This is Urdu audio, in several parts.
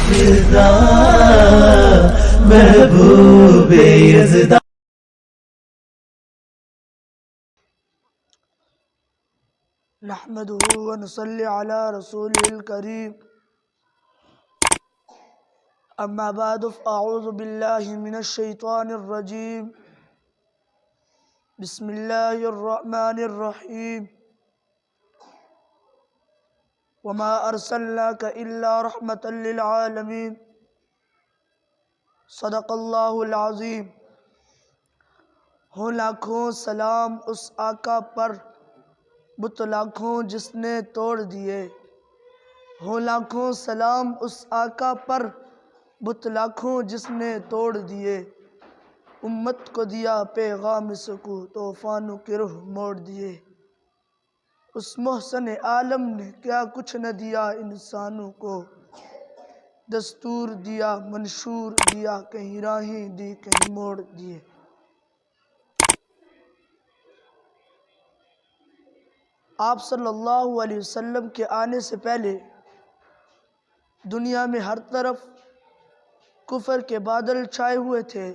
فضا محبوب یزدان. نحمده ونصلي على رسوله الكريم. أما بعد فأعوذ بالله من الشيطان الرجيم. بسم الله الرحمن الرحيم. وما أرسلناك إلا رحمة للعالمين. صدق اللہ العظیم. ہوں لاکھوں سلام اس آقا پر بت لاکھوں جس نے توڑ دیے. ہوں لاکھوں سلام اس آقا پر بت لاکھوں جس نے توڑ دیے. امت کو دیا پیغام سکو طوفانوں کے رخ موڑ دیے. اس محسن عالم نے کیا کچھ نہ دیا انسانوں کو. دستور دیا منشور دیا کہیں راہیں دی کہیں موڑ دیے. آپ صلی اللہ علیہ وسلم کے آنے سے پہلے دنیا میں ہر طرف کفر کے بادل چھائے ہوئے تھے.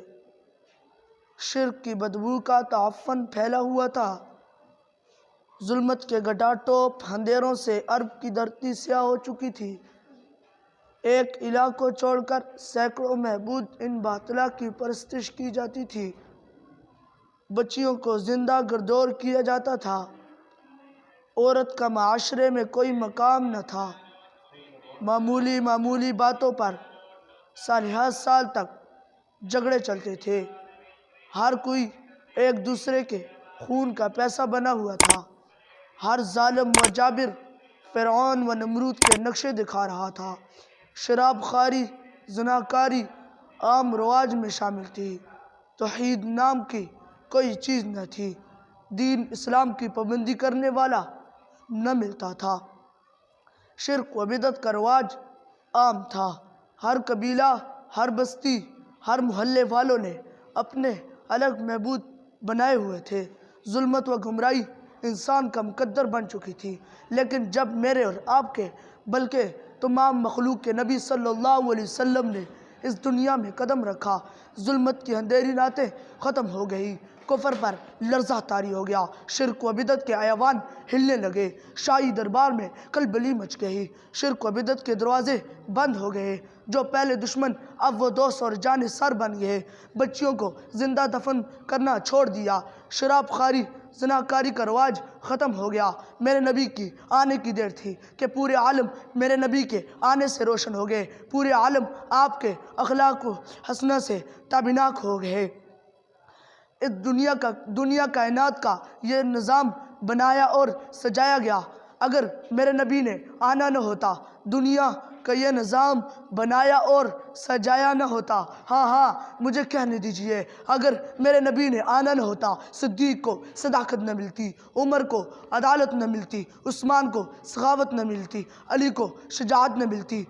شرک کی بدبو کا تعفن پھیلا ہوا تھا. ظلمت کے گٹاٹوپ اندھیروں سے عرب کی دھرتی سیاہ ہو چکی تھی. ایک الہ کو چھوڑ کر سینکڑوں معبود ان باطلا کی پرستش کی جاتی تھی. بچیوں کو زندہ گردور کیا جاتا تھا. عورت کا معاشرے میں کوئی مقام نہ تھا. معمولی باتوں پر سالہ سال تک جھگڑے چلتے تھے. ہر کوئی ایک دوسرے کے خون کا پیسہ بنا ہوا تھا. ہر ظالم و جابر فرعون و نمرود کے نقشے دکھا رہا تھا. شراب خواری زناکاری عام رواج میں شامل تھی. توحید نام کی کوئی چیز نہ تھی. دین اسلام کی پابندی کرنے والا نہ ملتا تھا. شرک و بدعت کا رواج عام تھا. ہر قبیلہ ہر بستی ہر محلے والوں نے اپنے الگ معبود بنائے ہوئے تھے. ظلمت و گمراہی انسان کا مقدر بن چکی تھی. لیکن جب میرے اور آپ کے بلکہ تمام مخلوق کے نبی صلی اللہ علیہ وسلم نے اس دنیا میں قدم رکھا ظلمت کی اندھیری راتیں ختم ہو گئی. کفر پر لرزہ طاری ہو گیا. شرک و بدعت کے ایوان ہلنے لگے. شاہی دربار میں کلبلی مچ گئی. شرک و بدعت کے دروازے بند ہو گئے. جو پہلے دشمن اب وہ دوست اور جان سر بن گئے. بچیوں کو زندہ دفن کرنا چھوڑ دیا. شراب خواری زناکاری کا رواج ختم ہو گیا. میرے نبی کی آنے کی دیر تھی کہ پورے عالم میرے نبی کے آنے سے روشن ہو گئے. پورے عالم آپ کے اخلاق و حسنہ سے تابناک ہو گئے. اس دنیا کائنات کا یہ نظام بنایا اور سجایا گیا. اگر میرے نبی نے آنا نہ ہوتا دنیا کا یہ نظام بنایا اور سجایا نہ ہوتا. ہاں مجھے کہنے دیجئے اگر میرے نبی نے آنا نہ ہوتا صدیق کو صداقت نہ ملتی, عمر کو عدالت نہ ملتی, عثمان کو سخاوت نہ ملتی, علی کو شجاعت نہ ملتی.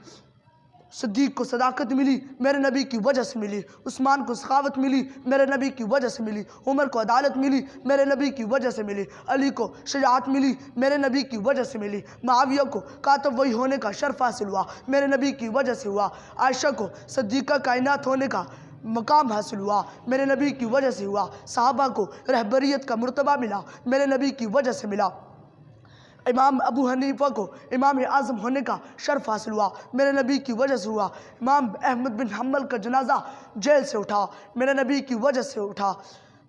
صدیق کو صداقت ملی میرے نبی کی وجہ سے ملی. عثمان کو سخاوت ملی میرے نبی کی وجہ سے ملی. عمر کو عدالت ملی میرے نبی کی وجہ سے ملی. علی کو شجاعت ملی میرے نبی کی وجہ سے ملی. معاویہ کو کاتب وحی ہونے کا شرف حاصل ہوا میرے نبی کی وجہ سے ہوا. عائشہ کو صدیقہ کائنات ہونے کا مقام حاصل ہوا میرے نبی کی وجہ سے ہوا. صحابہ کو رہبریت کا مرتبہ ملا میرے نبی کی وجہ سے ملا. امام ابو حنیفہ کو امام اعظم ہونے کا شرف حاصل ہوا میرے نبی کی وجہ سے ہوا. امام احمد بن حنبل کا جنازہ جیل سے اٹھا میرے نبی کی وجہ سے اٹھا.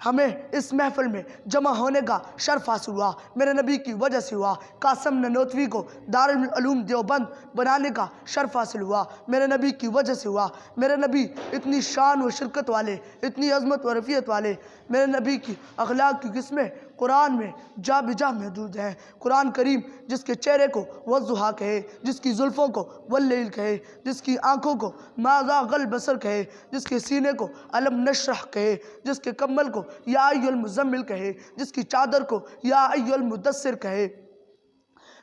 ہمیں اس محفل میں جمع ہونے کا شرف حاصل ہوا میرے نبی کی وجہ سے ہوا. قاسم نانوتوی کو دارالعلوم دیوبند بنانے کا شرف حاصل ہوا میرے نبی کی وجہ سے ہوا. میرے نبی اتنی شان و شرکت والے اتنی عظمت و رفیت والے. میرے نبی کی اخلاق کی قسمیں قرآن میں جا بجا محدود ہیں. قرآن کریم جس کے چہرے کو والضحیٰ کہے, جس کی زلفوں کو واللیل کہے, جس کی آنکھوں کو ما ذاق البصر کہے, جس کے سینے کو الم نشرح کہے, جس کے کمبل کو یا ایھا المزمل کہے, جس کی چادر کو یا ایھا المدثر کہے,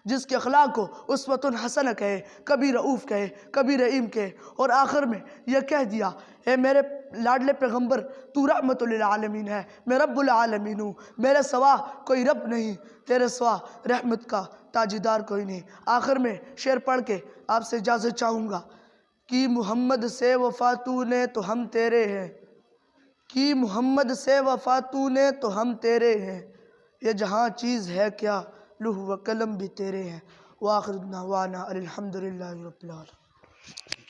جس کے اخلاق کو اسوۃ حسنہ کہے, کبھی رؤوف کہے, کبھی رحیم کہے, اور آخر میں یہ کہہ دیا اے میرے لاڈلے پیغمبر تو رحمت للعالمین ہے, میں رب العالمین ہوں, میرے سوا کوئی رب نہیں, تیرے سوا رحمت کا تاجدار کوئی نہیں. آخر میں شعر پڑھ کے آپ سے اجازت چاہوں گا کی محمد سے وفا تو نے تو ہم تیرے ہیں، کی محمد سے وفا تو نے تو ہم تیرے ہیں، یہ جہاں چیز ہے کیا لوح و قلم بھی تیرے ہیں۔ وآخر دعوانا الحمدللہ رب العالمین۔